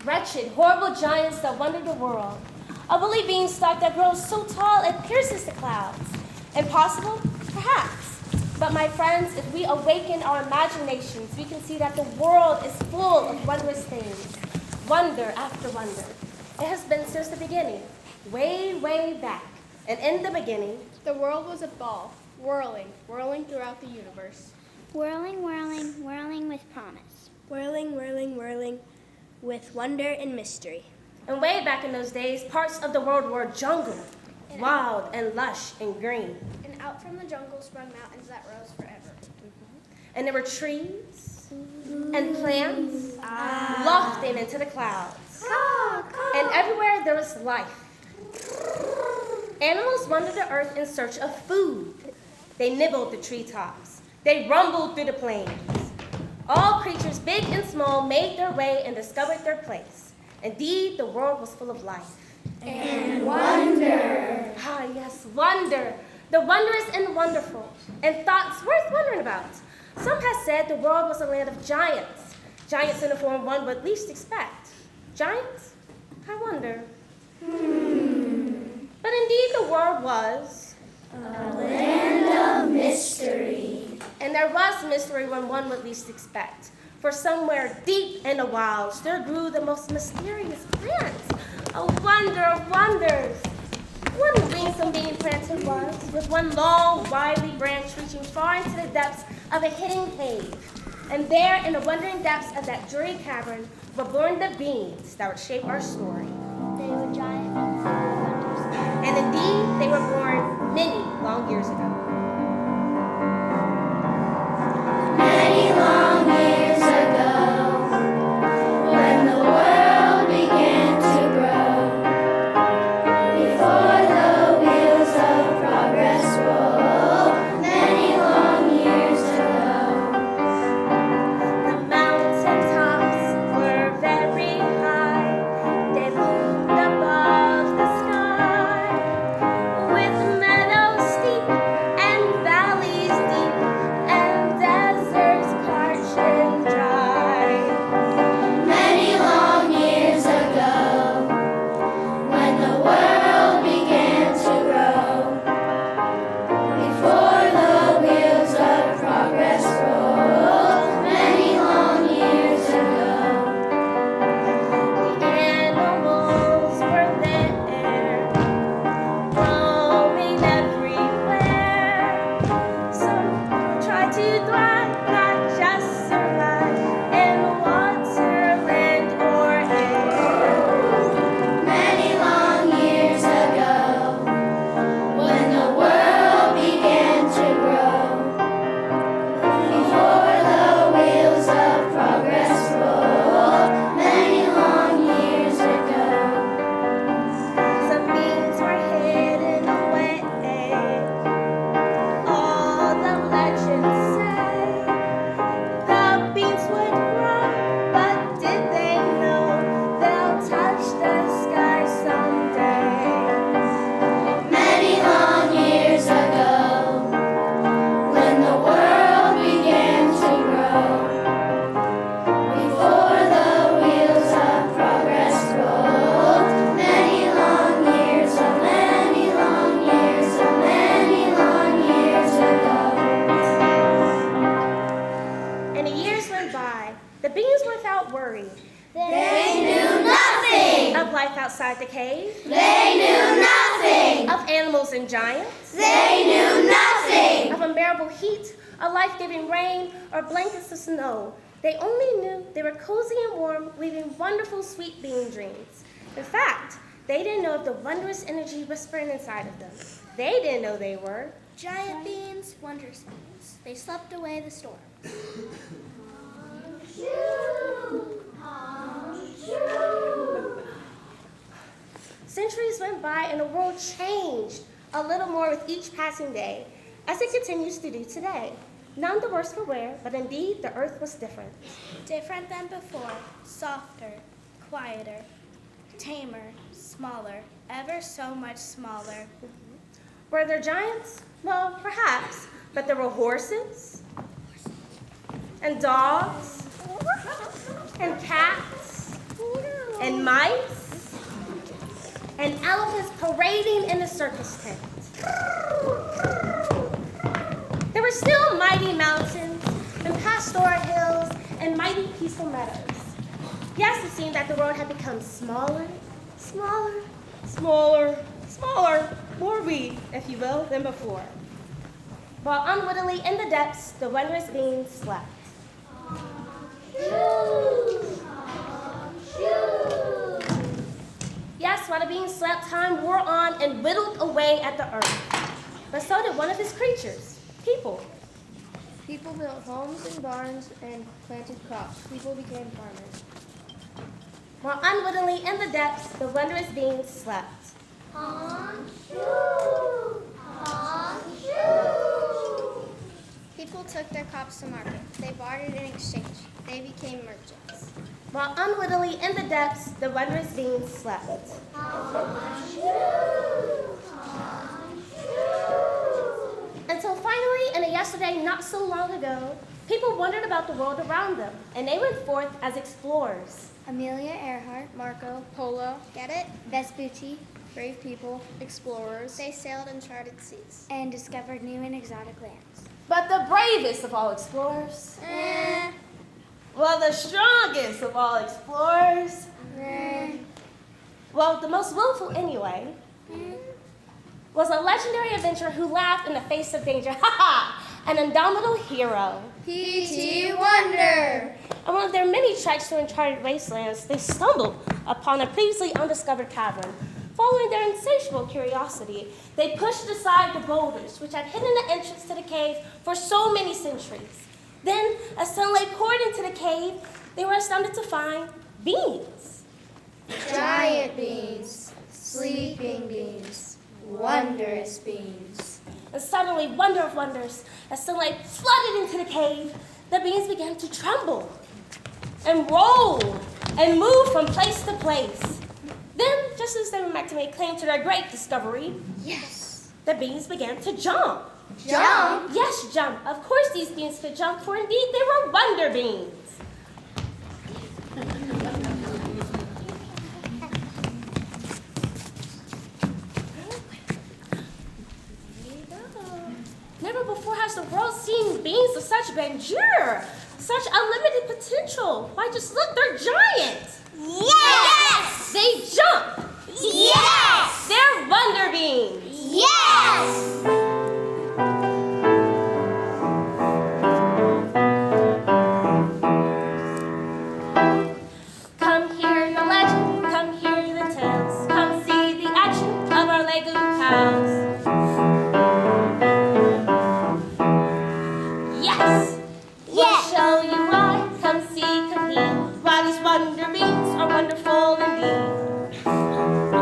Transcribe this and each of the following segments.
Wretched, horrible giants that wander the world. A woolly beanstalk that grows so tall it pierces the clouds. Impossible? Perhaps. But my friends, if we awaken our imaginations, we can see that the world is full of wondrous things. Wonder after wonder. It has been since the beginning, way, way back. And in the beginning, the world was a ball, whirling, whirling throughout the universe. Whirling, whirling, whirling with promise. Whirling, whirling, whirling with wonder and mystery. And way back in those days, parts of the world were jungle, wild and lush and green. And out from the jungle sprung mountains that rose forever. And there were trees and plants lofting into the clouds. And everywhere there was life. Animals wandered the earth in search of food. They nibbled the treetops. They rumbled through the plains. All creatures, big and small, made their way and discovered their place. Indeed, the world was full of life. And wonder. Ah, yes, wonder. The wondrous and wonderful, and thoughts worth wondering about. Some have said the world was a land of giants. Giants in the form one would least expect. Giants? I wonder. But indeed, the world was a land of mystery. And there was mystery when one would least expect. For somewhere deep in the wilds, there grew the most mysterious plants. A wonder of wonders. One wingsome bean plant it was, with one long, wily branch reaching far into the depths of a hidden cave. And there, in the wondering depths of that dreary cavern, were born the beans that would shape our story. They were giant beans that were wonders. And indeed, they were born many long years ago. Many long years ago, when the world began to grow, before the wheels of progress rolled, many long years ago. The mountain tops were very high. They loomed above the sky, with meadows steep and valleys deep, and deserts parched and dry. Many long years ago, when the world began to grow, before the wheels of progress rolled, many long years ago. The animals were there, roaming everywhere. Some tried to thrive, not just survive, in water, land, or air. Many long years ago, when the world began to grow, before the wheels of progress rolled, many long years ago. Some beans were hidden away, all the legends say. The beans would grow, but did they know they'll touch the sky someday? Many long years ago, when the world began to grow, before the wheels of progress rolled, many long years of many long years of many long years ago. And the years went by. The beans were without worry They knew nothing. of life outside the cave, They knew nothing. of animals and giants, They knew nothing. of unbearable heat, a life-giving rain, or blankets of snow. They only knew they were cozy and warm, weaving wonderful sweet bean dreams. In fact, they didn't know of the wondrous energy whispering inside of them. They didn't know they were. Giant beans, wondrous beans. They slept away the storm. Centuries went by and the world changed a little more with each passing day, as it continues to do today. None the worse for wear, but indeed the earth was different. Different than before, softer, quieter, tamer, smaller, ever so much smaller. Were there giants? Well, perhaps, but there were horses, and dogs, and cats, mice and elephants parading in a circus tent. There were still mighty mountains and pastoral hills and mighty peaceful meadows. Yes, it seemed that the world had become smaller, more weed, if you will, than before. While unwittingly in the depths, the wondrous beings slept. Yes, while the beings slept, time wore on and whittled away at the earth. But so did one of his creatures, people. People built homes and barns and planted crops. People became farmers. While unwittingly in the depths, the wondrous beings slept. People took their crops to market. They bartered in exchange. They became merchants. While unwittingly in the depths, the wondrous beings slept. Until finally, in a yesterday not so long ago, people wondered about the world around them, and they went forth as explorers. Amelia Earhart, Marco, Polo, Get it? Vespucci, brave people, explorers. They sailed uncharted seas. and discovered new and exotic lands. But the bravest of all explorers, well, the strongest of all explorers, well, the most willful anyway, was a legendary adventurer who laughed in the face of danger. Ha ha! An indomitable hero. P.T. Wonder. On one of their many treks through uncharted wastelands, they stumbled upon a previously undiscovered cavern. Following their insatiable curiosity, they pushed aside the boulders which had hidden the entrance to the cave for so many centuries. Then, as sunlight poured into the cave, they were astounded to find beings. Giant beans. Sleeping beans. Wondrous beans. And suddenly, wonder of wonders, as sunlight flooded into the cave, the beings began to tremble and roll and move from place to place. Then, just as they were about to make claim to their great discovery, Yes. the beings began to jump. Jump. Yes, jump. Of course these beings could jump, for indeed they were wonder beings. Never before has the world seen beings of such grandeur, such unlimited potential. Why, just look, they're giant. Yes. They jump. Yes. They're wonder beings. Yes. Come hear the legend, come hear the tales, come see the action of our Lego pals. Yes, we'll show you why, come see, come hear, why these wonder beings are wonderful indeed.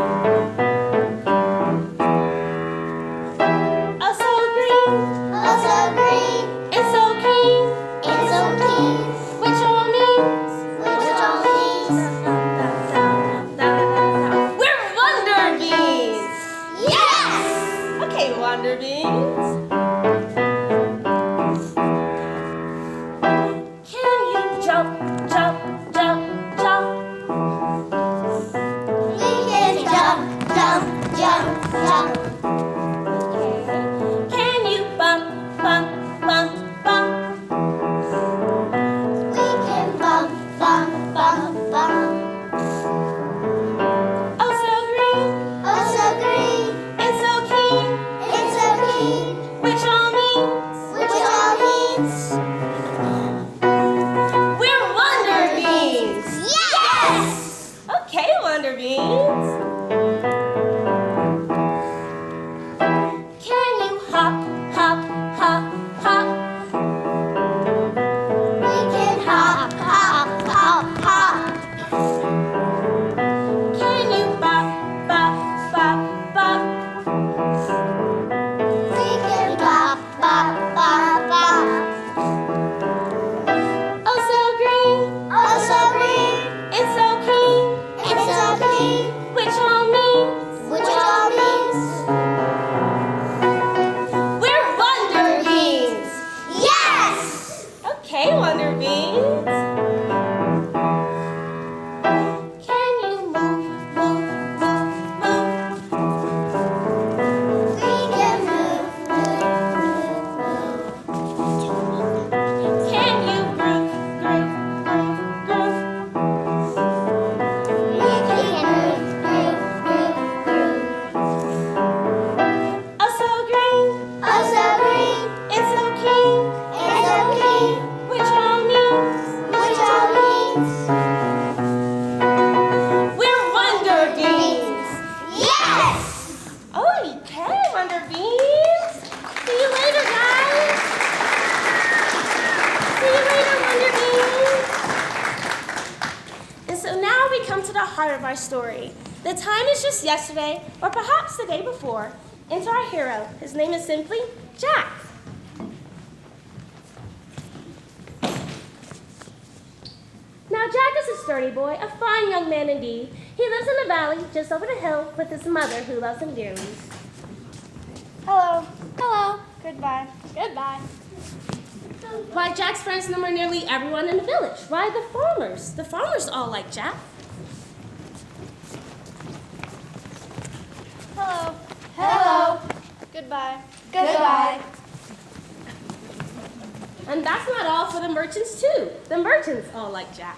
Oh, so green, Oh, so green. and so keen, It's so keen. which all means, Which all means. we're wonder beings. Yes. Okay, wonder beings. Can you jump, jump, jump, jump? We can jump, jump, jump, jump. Can you bump, bump, bump, bump? We can bump, bump, bump, bump. Oh, so green Oh, so green. and so keen, It's so keen. which all means Which all means. we're wonder beings. Yes. Okay, wonder beings. Can you hop, hop, hop, hop? We can hop, hop, hop, hop. Can you bop, bop, bop, bop? We can bop, bop, bop, bop. Oh, so green Oh, so green. and so keen, It's so keen. we come to the heart of our story. The time is just yesterday, or perhaps the day before. Enter our hero. His name is simply Jack. Now, Jack is a sturdy boy, a fine young man indeed. He lives in the valley just over the hill with his mother who loves him dearly. Hello. Hello. Goodbye. Goodbye. Why, Jack's friends number nearly everyone in the village. Why, the farmers. The farmers all like Jack. Hello. Hello. Goodbye. Goodbye. And that's not all for the merchants, too. The merchants all like Jack.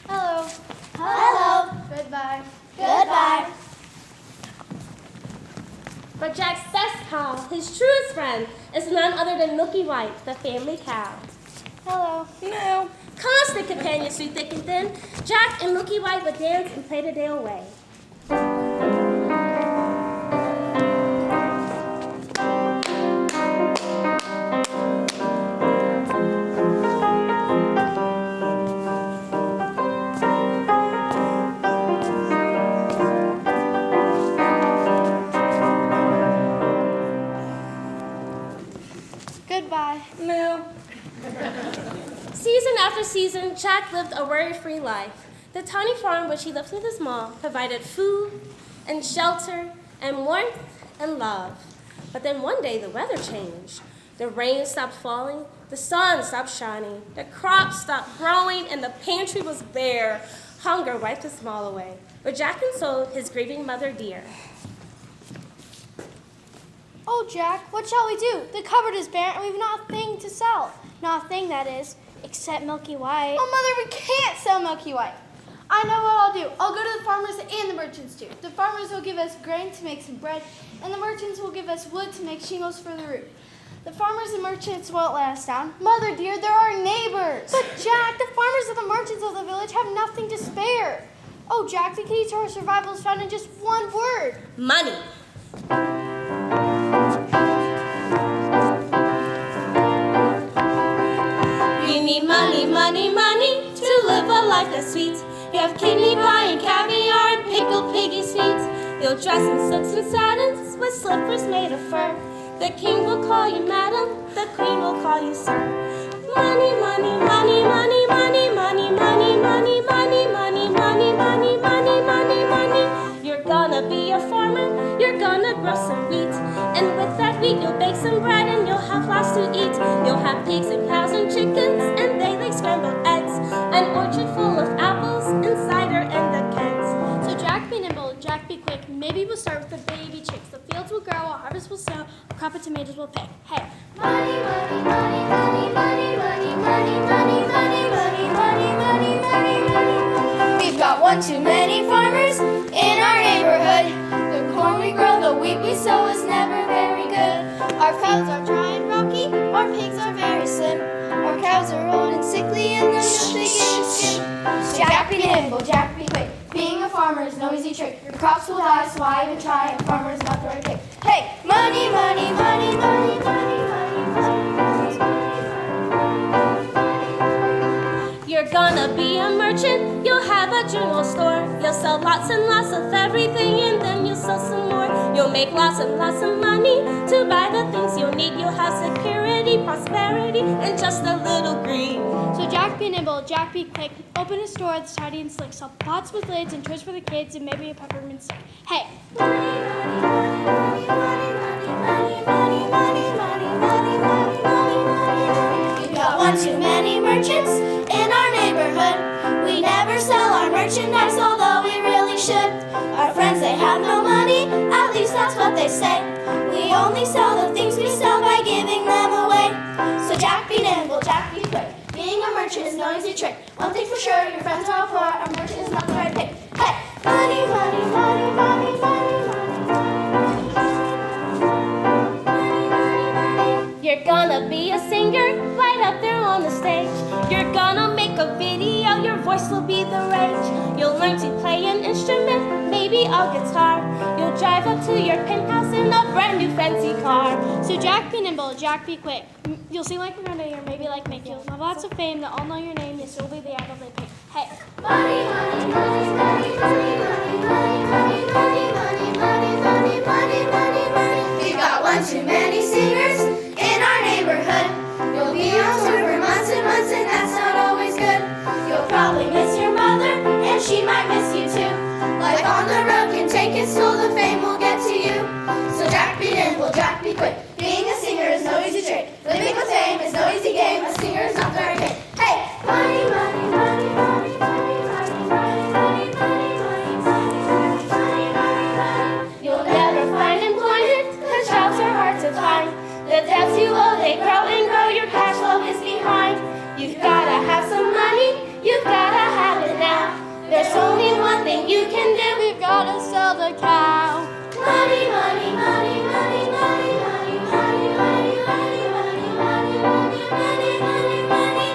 Hello. Hello. Goodbye. Goodbye. But Jack's best pal, his truest friend, is none other than Milky White, the family cow. Hello. No. Constant companions through thick and thin, Jack and Milky White would dance and play the day away. Goodbye. No. Season after season, Jack lived a worry-free life. The tiny farm which he lived with his mom provided food and shelter and warmth and love. But then one day the weather changed. The rain stopped falling, the sun stopped shining, the crops stopped growing, and the pantry was bare. Hunger wiped the smile away. But Jack consoled his grieving mother dear. Oh, Jack, what shall we do? The cupboard is bare and we've not a thing to sell. Not a thing, that is, except Milky White. Oh, Mother, we can't sell Milky White. I know what I'll do. I'll go to the farmers and the merchants too. The farmers will give us grain to make some bread, and the merchants will give us wood to make shingles for the roof. The farmers and merchants won't let us down. Mother, dear, they're our neighbors. But, Jack, the farmers and the merchants of the village have nothing to spare. Oh, Jack, the key to our survival is found in just one word. Money. You need money, money, money to live a life that's sweet. You have kidney pie and caviar and pickled piggy's feet. You'll dress in silks and satins with slippers made of fur. The king will call you madam, the queen will call you sir. Money, money, money, money, money, money, money, money, money, money, money, money, money, money, money. You're gonna be a farmer, you're gonna grow some wheat. And with that wheat you'll bake some bread and you'll have lots to eat. You'll have pigs and cows and chickens and they lay scrambled eggs. An orchard full of apples and cider and the kegs. So Jack be nimble, Jack be quick. Maybe we'll start with the baby chicks. The fields will grow, a harvest will sow, a crop of tomatoes will pick. Hey. Money, money, money, money, money, money, money, money, money, money, money, money, money, money. We've got one too many farmers in our neighborhood. The corn we grow, the wheat we sow is never very good. Our fields are dry and rocky, our pigs are very slim. Our cows are old and sickly and the milk they give is skim. Jack be nimble, Jack be quick. Being a farmer is no easy trick. Your crops will die, so why even try? A farmer is not the right pick. Hey, money, money, money, money, money, money, money, money. You're gonna be a merchant, you'll have a general store. You'll sell lots and lots of everything and then you'll sell some more. You'll make lots and lots of money to buy the things you'll need. You'll have security, prosperity, and just a little greed. So Jack be nimble, Jack be quick. Open a store that's tidy and slick. Sell pots with lids and toys for the kids and maybe a peppermint stick. Hey. Money, money, money, money, money, money, money, money, money, money, money, money, money. We've got one too many merchants in our neighborhood. We never sell our merchandise, although we really should. Our friends, they have no money, at least that's what they say. We only sell the things we sell by giving them away. So Jack be nimble, Jack be quick. Being a merchant is no easy trick. One thing for sure, your friends are all poor, a merchant is not the right pick. Hey! Money, money, money, money, money, money, money. You're gonna be a singer right up there on the stage. You're gonna make a video, your voice will be the rage. You'll learn to play an instrument, maybe a guitar. You'll drive up to your penthouse in a brand new fancy car. So Jack be nimble, Jack be quick. You'll sing like Renee or maybe like Mick. You'll have lots of fame, they'll all know your name. Yes, this will be the idol they pick. Hey. Money, money, money, money, money, money, money, money, money, money, money, money, money, money, money. We've got one too many singers in our neighborhood. You'll be on tour for months and months, and that's not always good. You'll probably miss your mother, and she might miss you too. Life on the road can take its toll, the fame will get to you. So Jack be nimble, Jack be quick. Being a singer is no easy trick. Living with fame is no easy game. A singer is not very big. Hey! Money, money, money, money, money, money, money, money, money, money, money, money, money, money. You'll never find employment, cause jobs are hard to find. The debts you owe, they grow and grow, your cash flow is behind. You've gotta have some money, you've gotta have it now. There's only one thing you can do. We've got to sell the cow. Money, money, money, money, money, money, money, money, money, money, money, money, money, money, money.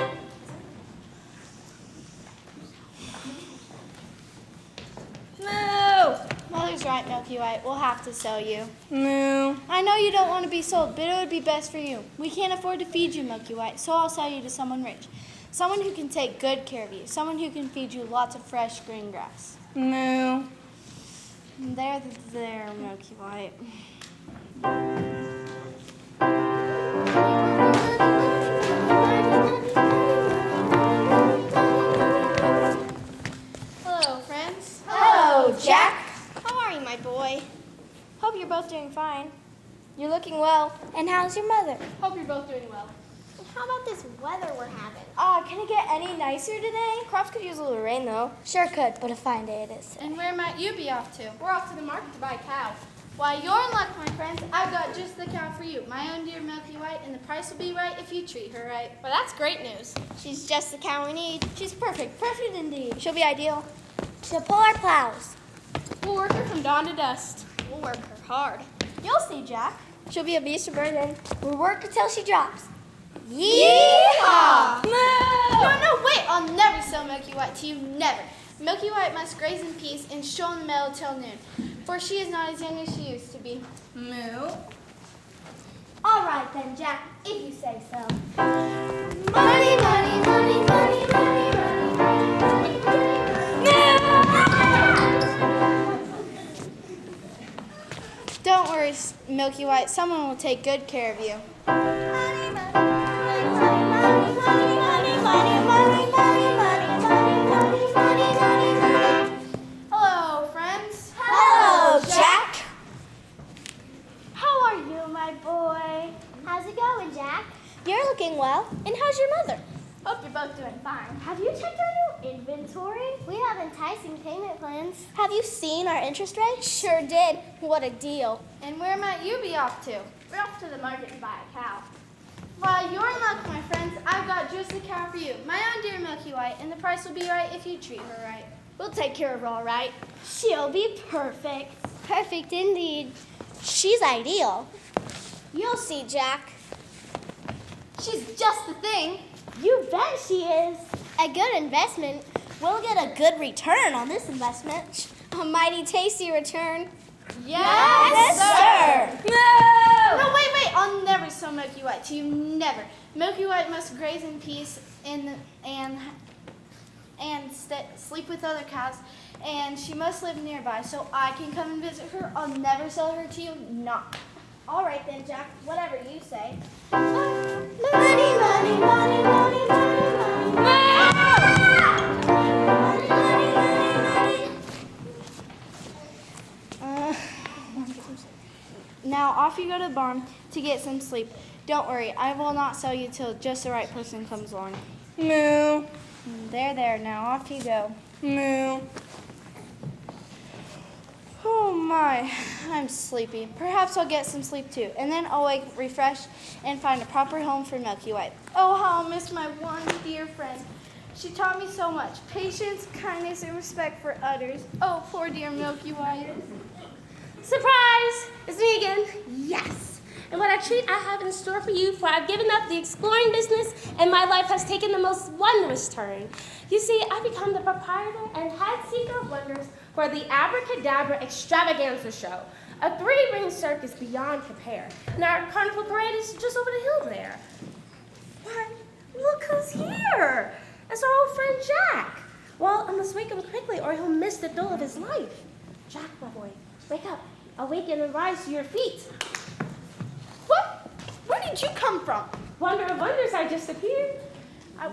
Moo! Mother's right, Milky White. We'll have to sell you. Moo. I know you don't want to be sold, but it would be best for you. We can't afford to feed you, Milky White, so I'll sell you to someone rich. Someone who can take good care of you. Someone who can feed you lots of fresh green grass. Moo. There, Milky White. Hello, friends. Hello, Jack. How are you, my boy? Hope you're both doing fine. You're looking well. And how's your mother? Hope you're both doing well. How about this weather we're having? Can it get any nicer today? Crops could use a little rain, though. Sure could, but a fine day it is. And where might you be off to? We're off to the market to buy a cow. Why, you're in luck, my friends. I've got just the cow for you. My own dear Milky White, and the price will be right if you treat her right. Well, that's great news. She's just the cow we need. She's perfect. Perfect indeed. She'll be ideal. She'll pull our plows. We'll work her from dawn to dusk. We'll work her hard. You'll see, Jack. She'll be a beast of burden. We'll work until she drops. Yeehaw! No, wait! I'll never sell Milky White to you, never. Milky White must graze in peace and stroll in the meadow till noon, for she is not as young as she used to be. Moo. All right then, Jack, if you say so. Money, money, money, money, money, money, Don't worry, Milky White. Someone will take good care of you. Hello, friends. Hello, Jack. How are you, my boy? How's it going, Jack? You're looking well. And how's your mother? Hope you're both doing fine. Have you checked our new inventory? We have enticing payment plans. Have you seen our interest rate? Sure did. What a deal. And where might you be off to? We're off to the market to buy a cow. Why, you're in luck, my friends. I've got just the cow for you. My own dear Milky White, and the price will be right if you treat her right. We'll take care of her all right. She'll be perfect. Perfect indeed. She's ideal. You'll see, Jack. She's just the thing. You bet she is. A good investment. We'll get a good return on this investment. A mighty tasty return. Yes, sir. No, wait. I'll never sell Milky White to you, never. Milky White must graze in peace and sleep with other cows, and she must live nearby so I can come and visit her. I'll never sell her to you, not. All right then, Jack. Whatever you say. Money, money, money, money, money, Now off you go to the barn to get some sleep. Don't worry, I will not sell you till just the right person comes along. Moo. There, now off you go. Moo. Oh my, I'm sleepy. Perhaps I'll get some sleep too, and then I'll wake refreshed and find a proper home for Milky White. Oh, how I'll miss my one dear friend. She taught me so much, patience, kindness, and respect for others. Oh, poor dear Milky White. Surprise! It's me again. Yes. And what a treat I have in store for you, for I've given up the exploring business and my life has taken the most wondrous turn. You see, I've become the proprietor and head seeker of wonders for the Abracadabra Extravaganza Show, a 3-ring circus beyond compare. And our carnival parade is just over the hill there. Why, look who's here! It's our old must wake him quickly or he'll miss the thrill of his life. Jack, my boy, wake up. Awaken and rise to your feet. What? Where did you come from? Wonder of wonders, I just appeared. I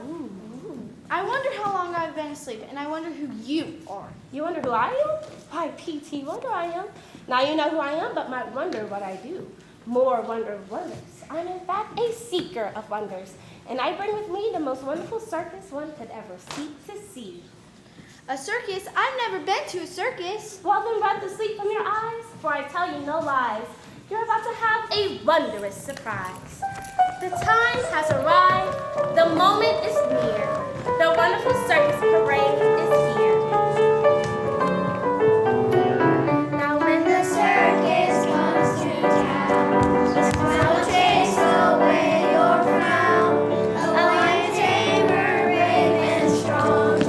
wonder how long I've been asleep, and I wonder who you are. You wonder who I am? Why, P.T. Wonder I am. Now you know who I am, but might wonder what I do. More wonder of wonders. I'm in fact a seeker of wonders, and I bring with me the most wonderful circus one could ever seek to see. A circus? I've never been to a circus. Well, then rub the sleep from your eyes, for I tell you no lies. You're about to have a wondrous surprise. The time has arrived. The moment is near. The wonderful circus parade is here. Now when the circus comes to town, the clown will chase away your frown. The lion tamer, brave and strong, the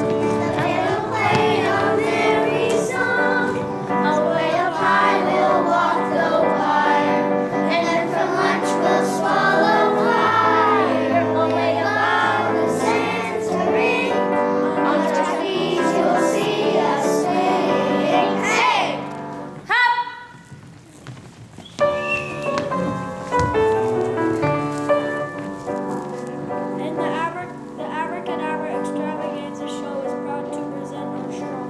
band will play a merry song. Away up high we'll walk the wire, and then from lunch we'll swallow fire. Away above the sands to ring, on trapeze you'll see us swing. Hey! Hop! And the Abracadabra Extravaganza Show is proud to present our show.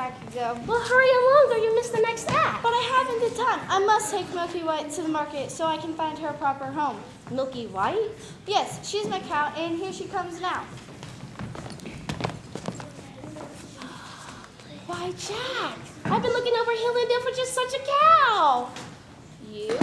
I could go. Well, hurry along or you miss the next act. But I haven't the time. I must take Milky White to the market so I can find her a proper home. Milky White? Yes, she's my cow, and here she comes now. Why, Jack, I've been looking over hill and dale for just such a cow. You?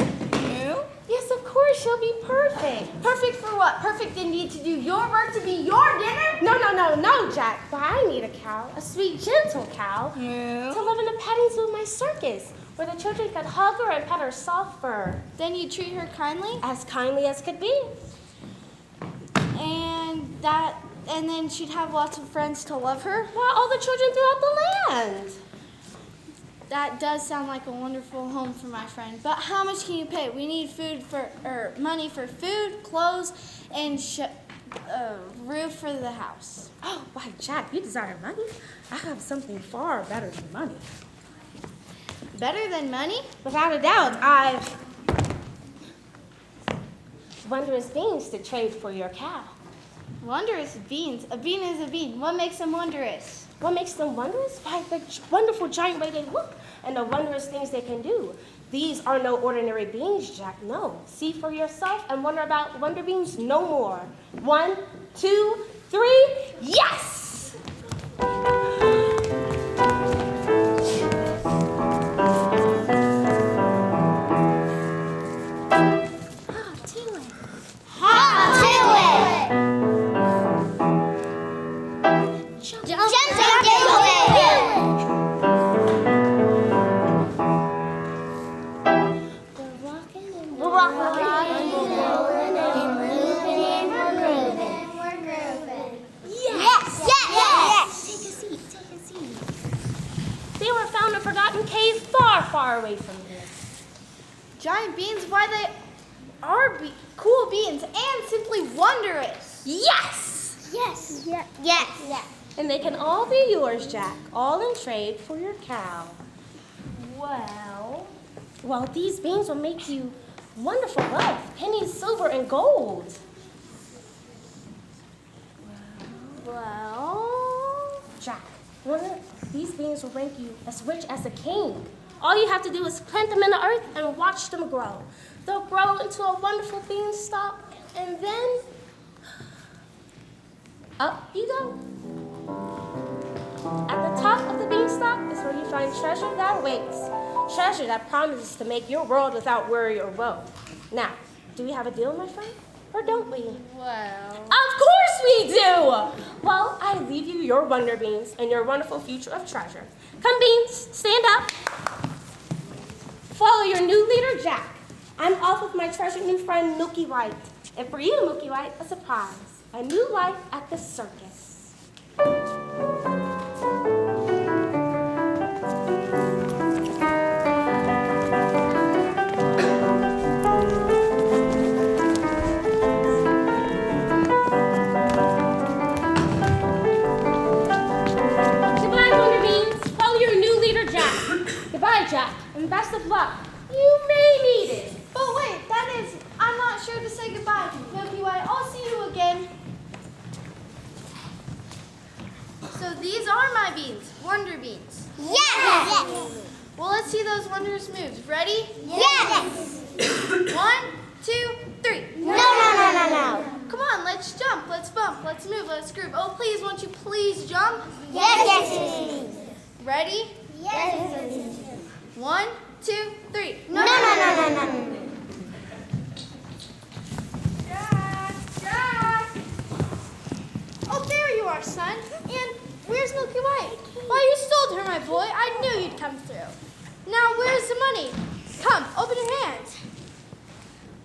Yes, of course, she'll be perfect. Perfect for what? Perfect indeed to do your work, to be your dinner? No, Jack. But I need a cow, a sweet, gentle cow, to live in the petting zoo of my circus, where the children could hug her and pet her soft fur. Then you treat her kindly? As kindly as could be. And then she'd have lots of friends to love her? Well, all the children throughout the land. That does sound like a wonderful home for my friend. But how much can you pay? We need money for food, clothes, and roof for the house. Oh, why, Jack, you desire money? I have something far better than money. Better than money? Without a doubt, I've wondrous beans to trade for your cow. Wondrous beans. A bean is a bean. What makes them wondrous? What makes them wondrous? Why, the wonderful giant way they look and the wondrous things they can do. These are no ordinary beans, Jack, no. See for yourself and wonder about wonder beans no more. 1, 2, 3, yes! Far away from here. Giant beans? Why, they are cool beans and simply wondrous. Yes! Yes. And they can all be yours, Jack, all in trade for your cow. Well, these beans will make you wonderful wealth, pennies, silver, and gold. Well, Jack, these beans will make you as rich as a king. All you have to do is plant them in the earth and watch them grow. They'll grow into a wonderful beanstalk, and then up you go. At the top of the beanstalk is where you find treasure that awaits, treasure that promises to make your world without worry or woe. Now, do we have a deal, my friend? Or don't we? well. Of course we do! Well, I leave you your wonder beans and your wonderful future of treasure. Come, beans, stand up. Follow your new leader, Jack. I'm off with my treasured new friend, Milky White. And for you, Milky White, a surprise. A new life at the circus. Goodbye, Wonder Beans. Follow your new leader, Jack. Goodbye, Jack. And best of luck. You may need it. But wait, I'm not sure to say goodbye. Milky White, I'll see you again. So these are my beans, wonder beans. Yes. Well, let's see those wondrous moves. Ready? Yes. 1, 2, 3. No. Come on, let's jump, let's bump, let's move, let's groove. Oh, please, won't you please jump? Yes. Ready? Yes. 1, 2, 3. No. Jack! Oh, there you are, son. And where's Milky White? Why, you stole her, my boy. I knew you'd come through. Now, where's the money? Come, open your hands.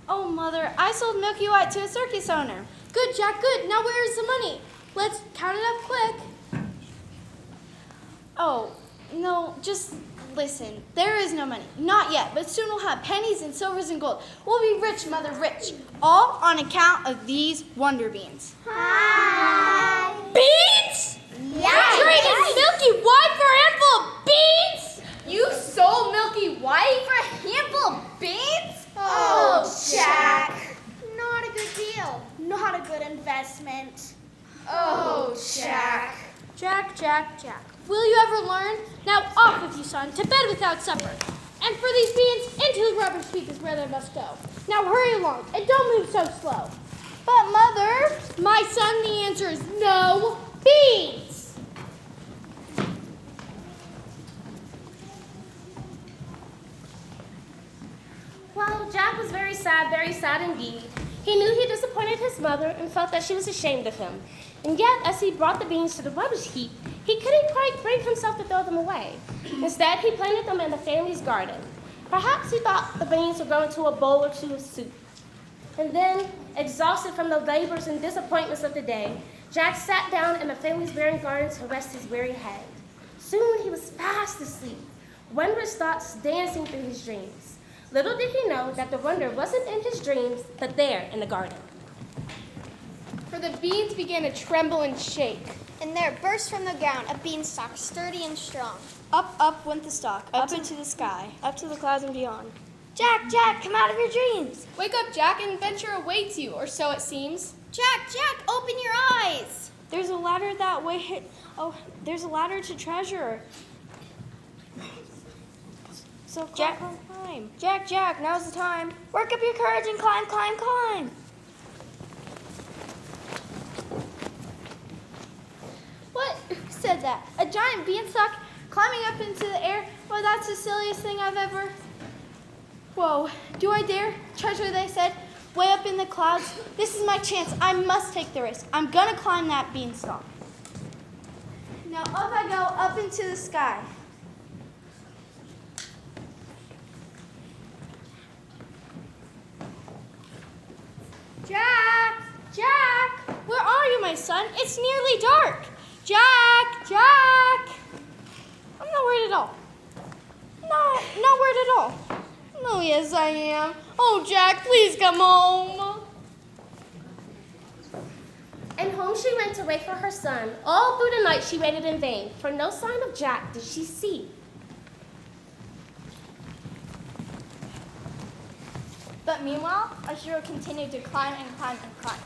Oh, Mother, I sold Milky White to a circus owner. Good, Jack, good. Now, where's the money? Let's count it up quick. Oh, no, just listen. There is no money. Not yet, but soon we'll have pennies and silvers and gold. We'll be rich, Mother, rich. All on account of these wonder beans. Hi. Beans? You're trading Milky White for a handful of beans? You sold Milky White for a handful of beans? Oh, Jack. Not a good deal. Not a good investment. Oh, Jack. Jack. Will you ever learn? Now off with you, son, to bed without supper. And for these beans, into the rubbish heap is where they must go. Now hurry along, and don't move so slow. But Mother, My son, the answer is no beans. Well, Jack was very sad indeed. He knew he disappointed his mother and felt that she was ashamed of him. And yet, as he brought the beans to the rubbish heap, he couldn't quite bring himself to throw them away. Instead, he planted them in the family's garden. Perhaps he thought the beans would grow into a bowl or two of soup. And then, exhausted from the labors and disappointments of the day, Jack sat down in the family's barren garden to rest his weary head. Soon he was fast asleep, wondrous thoughts dancing through his dreams. Little did he know that the wonder wasn't in his dreams, but there in the garden. For the beans began to tremble and shake. And there burst from the ground a beanstalk, sturdy and strong. up went the stalk, up into the sky, up to the clouds and beyond. Jack, Jack, come out of your dreams. Wake up, Jack, and adventure awaits you, or so it seems. Jack, Jack, open your eyes. There's a ladder that way. Oh, there's a ladder to treasure. So Jack- climb. Jack, Jack, now's the time. Work up your courage and climb, climb, climb. What? Who said that? A giant beanstalk climbing up into the air? Well, that's the silliest thing I've ever... Whoa, do I dare? Treasure, they said, way up in the clouds. This is my chance. I must take the risk. I'm gonna climb that beanstalk. Now up I go, up into the sky. Jack! Jack! Where are you, my son? It's nearly dark. Jack! Jack! I'm not worried at all. Not worried at all. No, yes, I am. Oh, Jack, please come home. And home she went to wait for her son. All through the night she waited in vain, for no sign of Jack did she see. But meanwhile, Ashura continued to climb and climb and climb,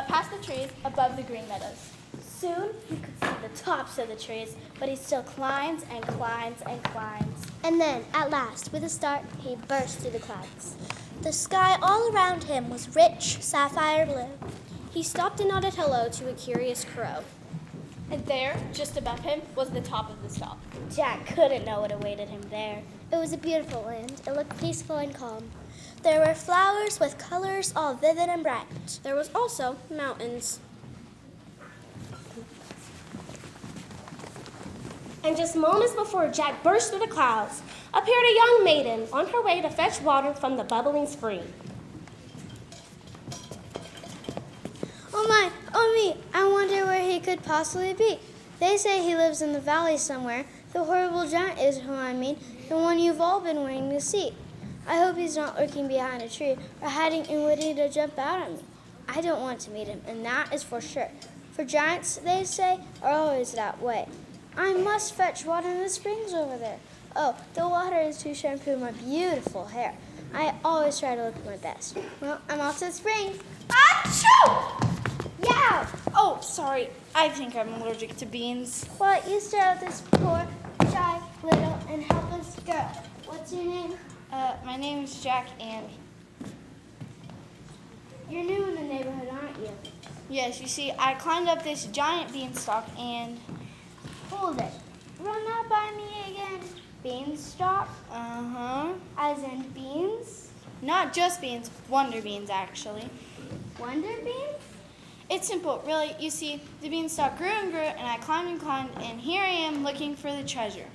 past the trees, above the green meadows. Soon he could see the tops of the trees, but he still climbs and climbs and climbs. And then, at last, with a start, he burst through the clouds. The sky all around him was rich sapphire blue. He stopped and nodded hello to a curious crow. And there, just above him, was the top of the stalk. Jack couldn't know what awaited him there. It was a beautiful land. It looked peaceful and calm. There were flowers with colors all vivid and bright. There was also mountains. And just moments before Jack burst through the clouds, appeared a young maiden on her way to fetch water from the bubbling spring. Oh my, oh me, I wonder where he could possibly be. They say he lives in the valley somewhere. The horrible giant is who I mean, the one you've all been waiting to see. I hope he's not lurking behind a tree or hiding and waiting to jump out at me. I don't want to meet him, and that is for sure. For giants, they say, are always that way. I must fetch water in the springs over there. Oh, the water is to shampoo my beautiful hair. I always try to look my best. Well, I'm off to the spring. Achoo! Yeah! Oh, sorry. I think I'm allergic to beans. Well, you start with this poor, shy, little, and helpless girl. What's your name? My name is Jack, and You're new in the neighborhood, aren't you? yes, you see, I climbed up this giant beanstalk, and Hold it. Run that by me again. Beanstalk, as in beans? not just beans, wonder beans, actually. Wonder beans? It's simple, really. You see, the beanstalk grew and grew, and I climbed, and here I am looking for the treasure.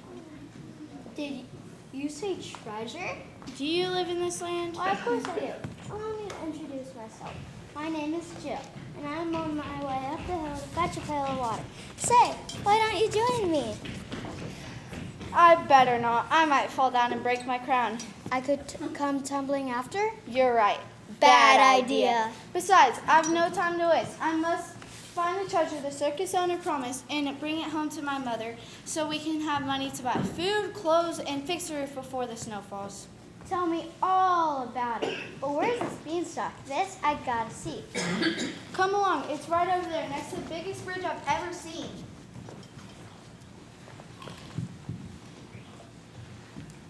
Did you say treasure? Do you live in this land? Why, of course I do. Allow me to introduce myself. My name is Jill, and I'm on my way up the hill to fetch a pail of water. Say, why don't you join me? I better not. I might fall down and break my crown. I could come tumbling after? You're right. Bad idea. Besides, I have no time to waste. I must find the treasure the circus owner promised and bring it home to my mother so we can have money to buy food, clothes, and fix the roof before the snow falls. Tell me all about it. But where's this beanstalk? This I gotta see. Come along. It's right over there next to the biggest bridge I've ever seen.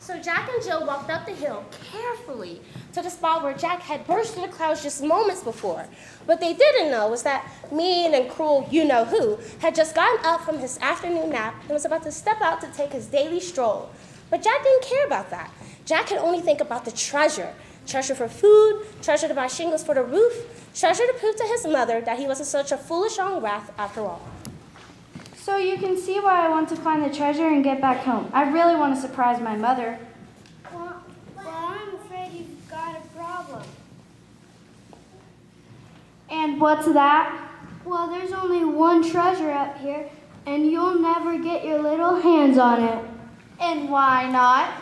So Jack and Jill walked up the hill carefully to the spot where Jack had burst through the clouds just moments before. What they didn't know was that mean and cruel you-know-who had just gotten up from his afternoon nap and was about to step out to take his daily stroll. But Jack didn't care about that. Jack could only think about the treasure. Treasure for food, treasure to buy shingles for the roof, treasure to prove to his mother that he wasn't such a foolish young wrath after all. So you can see why I want to find the treasure and get back home. I really want to surprise my mother. Well, I'm afraid you've got a problem. And what's that? Well, there's only one treasure up here, and you'll never get your little hands on it. And why not?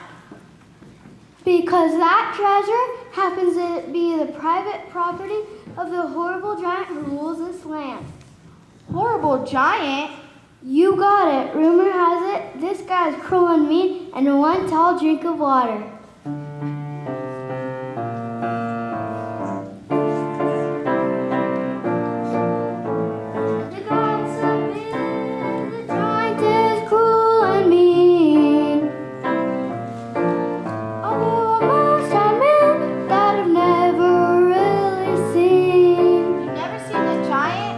Because that treasure happens to be the private property of the horrible giant who rules this land. Horrible giant? You got it. Rumor has it, this guy is cruel and mean and one tall drink of water. The guy so big, the giant is cruel and mean. Although I must admit that I've never really seen. You've never seen the giant?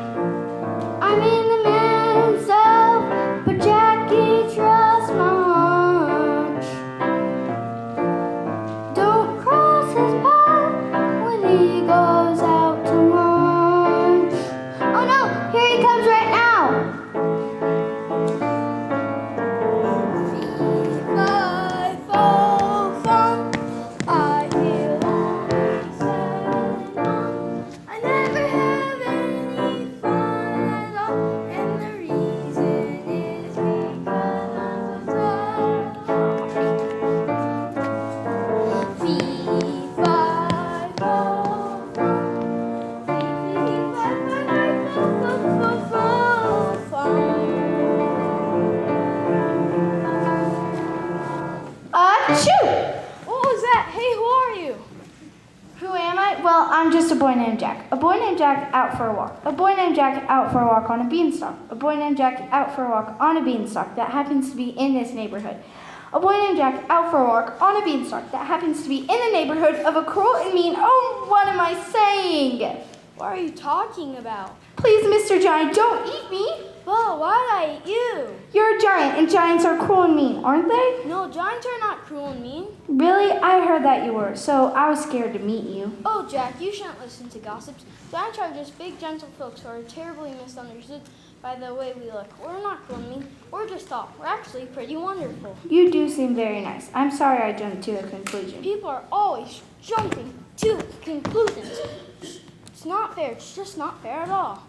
I mean the man himself, but Jackie trusts my hunch. Don't cross his path when he goes out to lunch. Oh no, here he comes right now. Fee, fi, fo, fum. I hear only sad mum. I never have any fun at all, and the reason is because I'm so tall. Fee, fi, fo, fum. Fee, fi, fi, fo, fo, fo, fum. Achoo! What was that? Hey, who are you? Who am I? Well, I'm just a boy named Jack. A boy named Jack out for a walk. A boy named Jack out for a walk on a beanstalk. A boy named Jack out for a walk on a beanstalk that happens to be in this neighborhood. A boy named Jack out for a walk on a beanstalk that happens to be in the neighborhood of a cruel and mean. Oh, what am I saying? What are you talking about? Please, Mr. Giant, don't eat me. Well, why'd I eat you? You're a giant, and giants are cruel and mean, aren't they? No, giants are not cruel and mean. Really? I heard that you were, so I was scared to meet you. Oh, Jack, you shouldn't listen to gossips. Giants are just big, gentle folks who are terribly misunderstood by the way we look. We're not cruel and mean. We're just tall. We're actually pretty wonderful. You do seem very nice. I'm sorry I jumped to a conclusion. People are always jumping to conclusions. It's not fair. It's just not fair at all.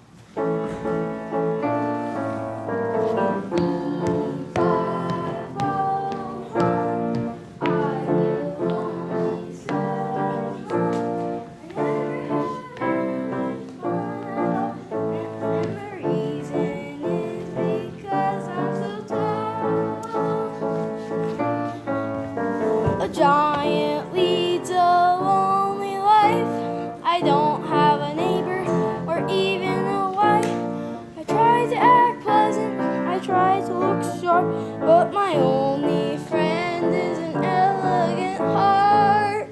A giant leads a lonely life. I don't have a neighbor or even a wife. I try to act pleasant, I try to look sharp, but my only friend is an elegant heart.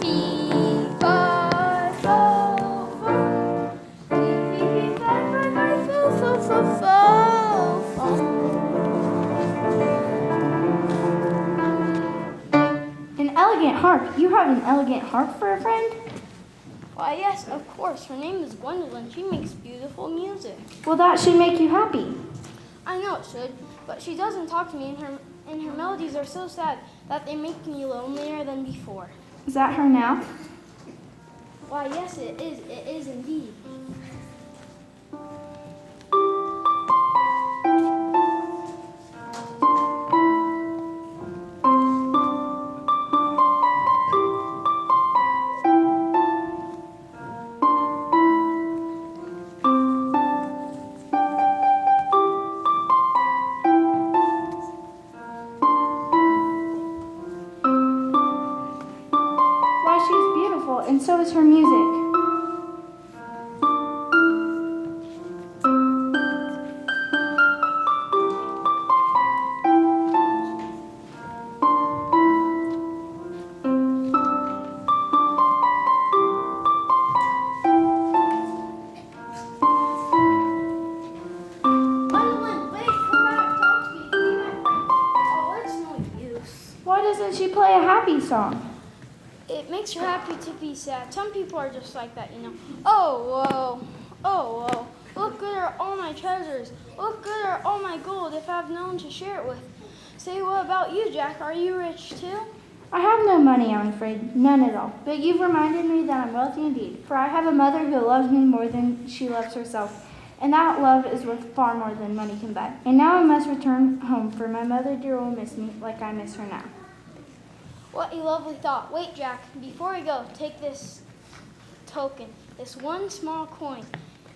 Fee, fi, fo, fum. Fee, fi, fi, fo, fo, fo, fo, fum. An elegant harp? You have an elegant harp for a friend? Why, yes, of course. Her name is Gwendolyn. She makes beautiful music. Well, that should make you happy. I know it should, but she doesn't talk to me, and her melodies are so sad that they make me lonelier than before. Is that her now? Why, yes, it is. It is indeed. Why, she's beautiful, and so is her music. she play a happy song? It makes her happy to be sad. Some people are just like that, you know. Oh, whoa. Oh, whoa. Look good are all my treasures. Look good are all my gold if I've no one to share it with. Say, what about you, Jack? Are you rich too? I have no money, I'm afraid. None at all. But you've reminded me that I'm wealthy indeed. For I have a mother who loves me more than she loves herself. And that love is worth far more than money can buy. And now I must return home, for my mother dear will miss me like I miss her now. What a lovely thought. Wait, Jack, before I go, take this token, this one small coin,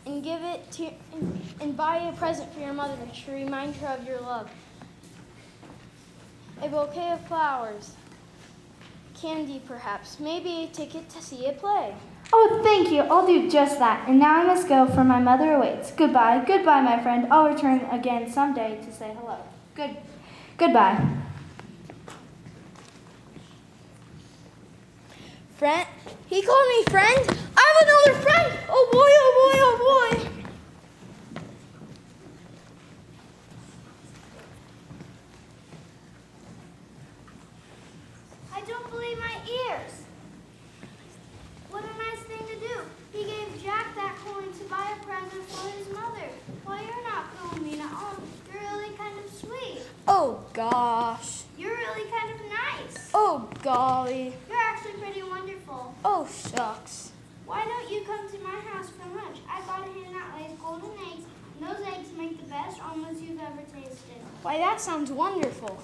and give it to and buy a present for your mother to remind her of your love. A bouquet of flowers, candy perhaps, maybe a ticket to see a play. Oh, thank you. I'll do just that. And now I must go, for my mother awaits. Goodbye, goodbye, my friend. I'll return again someday to say hello. Goodbye. Friend? He called me friend? I have another friend! Oh boy, oh boy, oh boy! I don't believe my ears. What a nice thing to do. He gave Jack that coin to buy a present for his mother. Well, you're not so mean at all. You're really kind of sweet. Oh gosh. You're really kind of nice. Oh golly. You're actually pretty wonderful. Oh shucks. Why don't you come to my house for lunch? I got a hen that lays golden eggs, and those eggs make the best omelets you've ever tasted. Why, that sounds wonderful.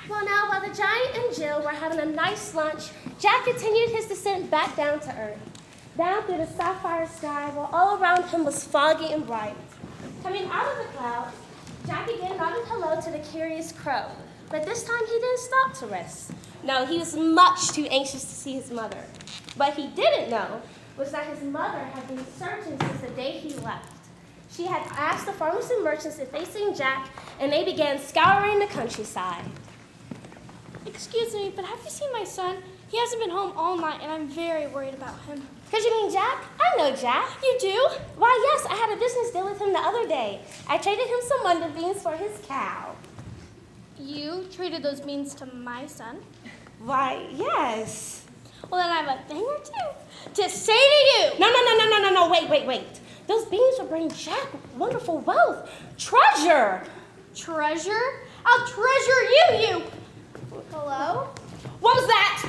Well, now, while the giant and Jill were having a nice lunch, Jack continued his descent back down to earth, down through the sapphire sky, while all around him was foggy and bright. Coming out of the clouds, Jack again nodded hello to the curious crow, but this time he didn't stop to rest. No, he was much too anxious to see his mother. What he didn't know was that his mother had been searching since the day he left. She had asked the farmers and merchants if they seen Jack, and they began scouring the countryside. Excuse me, but have you seen my son? He hasn't been home all night, and I'm very worried about him. Because you mean Jack? I know Jack. You do? Why, yes, I had a business deal with him the other day. I traded him some wonder beans for his cow. You traded those beans to my son? Why, yes. Well, then I have a thing or two to say to you. No, wait. Those beans will bring Jack wonderful wealth. Treasure. Treasure? I'll treasure you. Hello? What was that?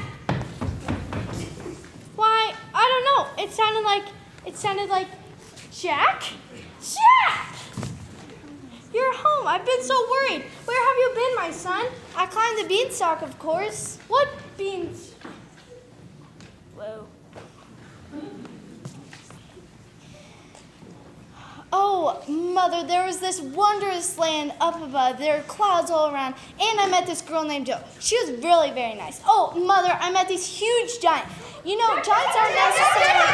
Why, I don't know. It sounded like Jack? Jack! You're home. I've been so worried. Where have you been, my son? I climbed the beanstalk, of course. What beans? Whoa. Oh, Mother, there was this wondrous land up above. There were clouds all around, and I met this girl named Jill. She was really very nice. Oh, Mother, I met this huge giant. You know, giants aren't necessarily...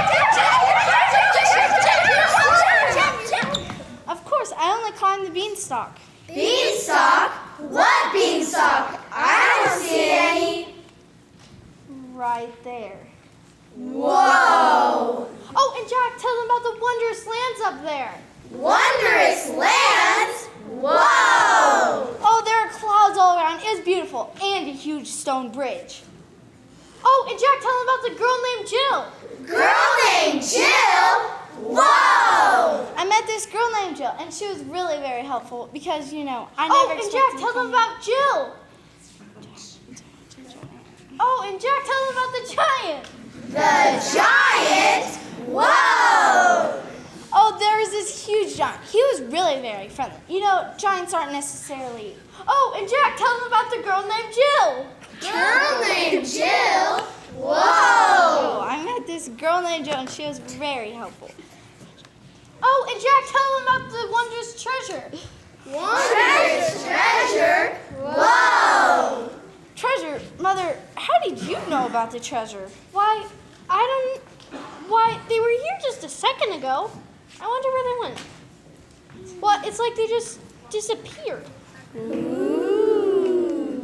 Of course, I only climbed the beanstalk. Beanstalk? What beanstalk? I don't see any. Right there. Whoa! Oh, and Jack, tell them about the wondrous lands up there. Wondrous lands? Whoa! Oh, there are clouds all around. It was beautiful, and a huge stone bridge. Oh, and Jack, tell them about the girl named Jill. Girl named Jill? Whoa! I met this girl named Jill, and she was really very helpful because, you know, I never expected... Oh, and Jack, tell them about Jill. Oh, and Jack, tell them about the giant. The giant? Whoa! Oh, there was this huge giant. He was really very friendly. You know, giants aren't necessarily... Oh, and Jack, tell them about the girl named Jill. Girl named Jill? Whoa! Oh, I met this girl named Jill, and she was very helpful. Oh, and Jack, tell them about the wondrous treasure. Wondrous treasure? Whoa! Treasure? Mother, how did you know about the treasure? Why, they were here just a second ago. I wonder where they went. Well, it's like they just disappeared. Ooh.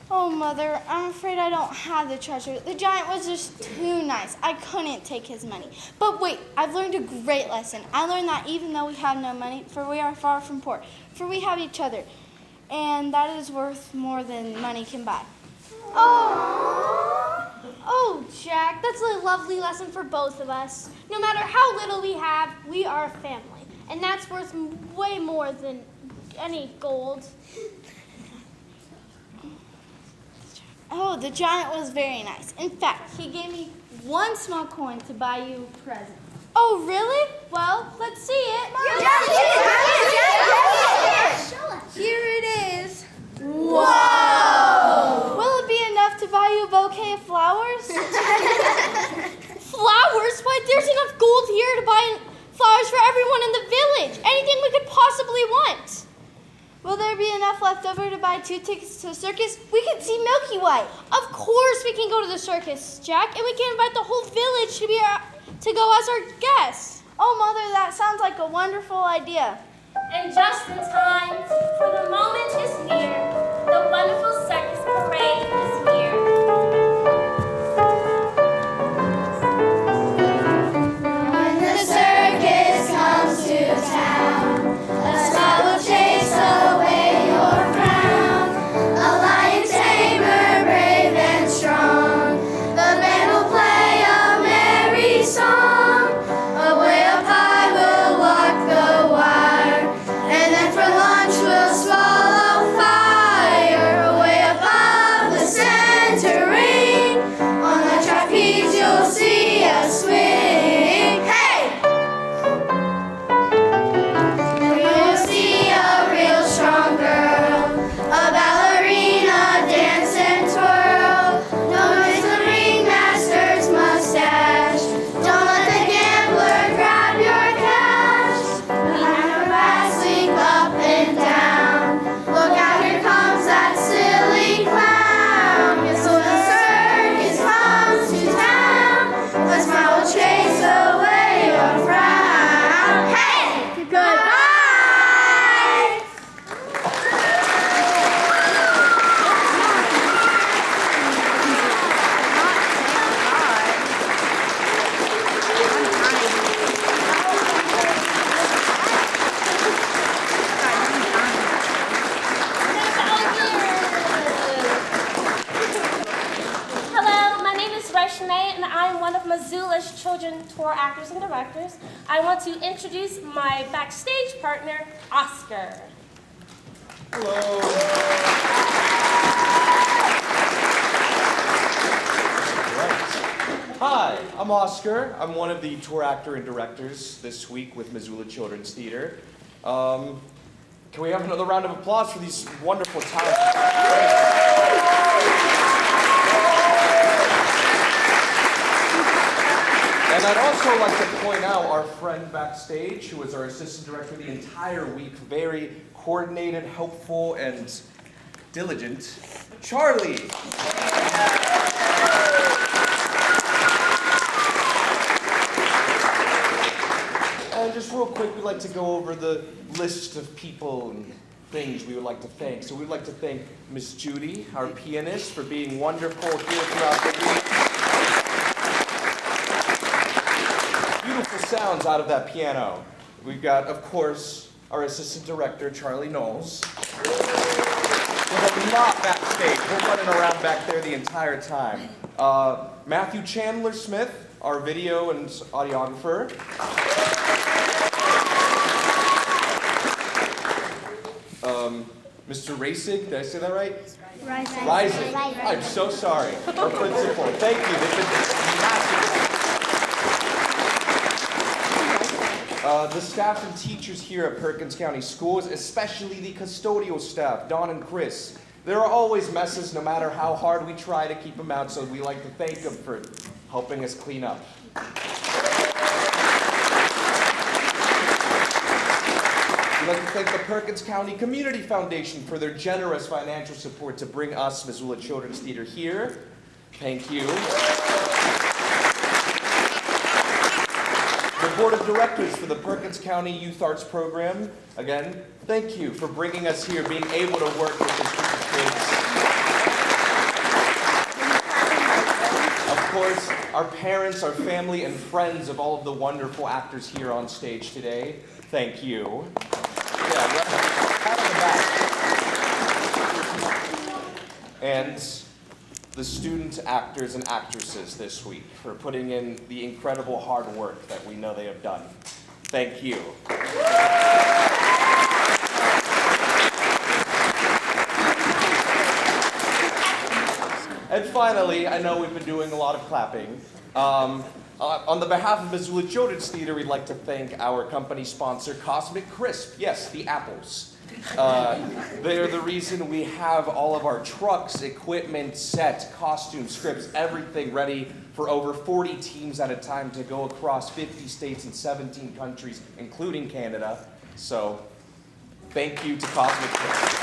Oh, Oh, Mother, I'm afraid I don't have the treasure. The giant was just too nice. I couldn't take his money. But wait, I've learned a great lesson. I learned that even though we have no money, for we are far from poor, for we have each other, and that is worth more than money can buy. Oh, Jack, that's a lovely lesson for both of us. No matter how little we have, we are a family, and that's worth way more than any gold. Oh, the giant was very nice. In fact, he gave me one small coin to buy you a present. Oh, really? Well, let's see it. Here it is. Whoa! Will it be enough to buy you a bouquet of flowers? Flowers? Why, there's enough gold here to buy flowers for everyone in the village. Anything we could possibly want. Will there be enough left over to buy 2 tickets to the circus? We can see Milky Way. Of course we can go to the circus, Jack, and we can invite the whole village to go as our guests. Oh, Mother, that sounds like a wonderful idea. And just in time, for the moment is here. The wonderful circus parade is here. When the circus comes to town, a smile will chase away your frown. A lion tamer, brave and strong, the band will play a merry song. Away up high we'll walk the wire, and then for lunch we'll swallow fire. Away above the center ring, on the trapeze you'll see us swing. Hey! You'll see a real strong girl, a ballerina dance and twirl. Don't miss the ringmaster's mustache. Don't let the gambler grab your cash. Behind her back, swing up and down. Look out, here comes that silly clown. Yes, so the circus comes to town. A smile will chase away your frown. Hey! Goodbye! Hello, my name is Raishanae, and I'm one of Missoula's children tour actors and directors. I want to introduce my backstage partner, Oscar. Hi, I'm Oscar. I'm one of the tour actor and directors this week with Missoula Children's Theater. Can we have another round of applause for these wonderful talents? And I'd also like to point out our friend backstage, who was our assistant director the entire week, very coordinated, helpful, and diligent, Charlie. And just real quick, we'd like to go over the list of people and things we would like to thank. So we'd like to thank Miss Judy, our pianist, for being wonderful here throughout the week. Beautiful sounds out of that piano. We've got, of course, our assistant director, Charlie Knowles. With a lot backstage. We're running around back there the entire time. Matthew Chandler Smith, our video and audiographer. Mr. Rasig, did I say that right? Rising. I'm so sorry. Our principal. Thank you. They've been massive. The staff and teachers here at Perkins County Schools, especially the custodial staff, Don and Chris. There are always messes no matter how hard we try to keep them out, so we like to thank them for helping us clean up. We'd like to thank the Perkins County Community Foundation for their generous financial support to bring us, Missoula Children's Theater, here. Thank you. The Board of Directors for the Perkins County Youth Arts Program, again, thank you for bringing us here, being able to work with this group of kids. course, our parents, our family, and friends of all of the wonderful actors here on stage today, thank you. Yeah, pat on the back. And the student actors and actresses this week for putting in the incredible hard work that we know they have done. Thank you. And finally, I know we've been doing a lot of clapping. On the behalf of Missoula Children's Theater, we'd like to thank our company sponsor, Cosmic Crisp. Yes, the apples. They're the reason we have all of our trucks, equipment, sets, costumes, scripts, everything ready for over 40 teams at a time to go across 50 states and 17 countries, including Canada. So, thank you to Cosmic Crisp.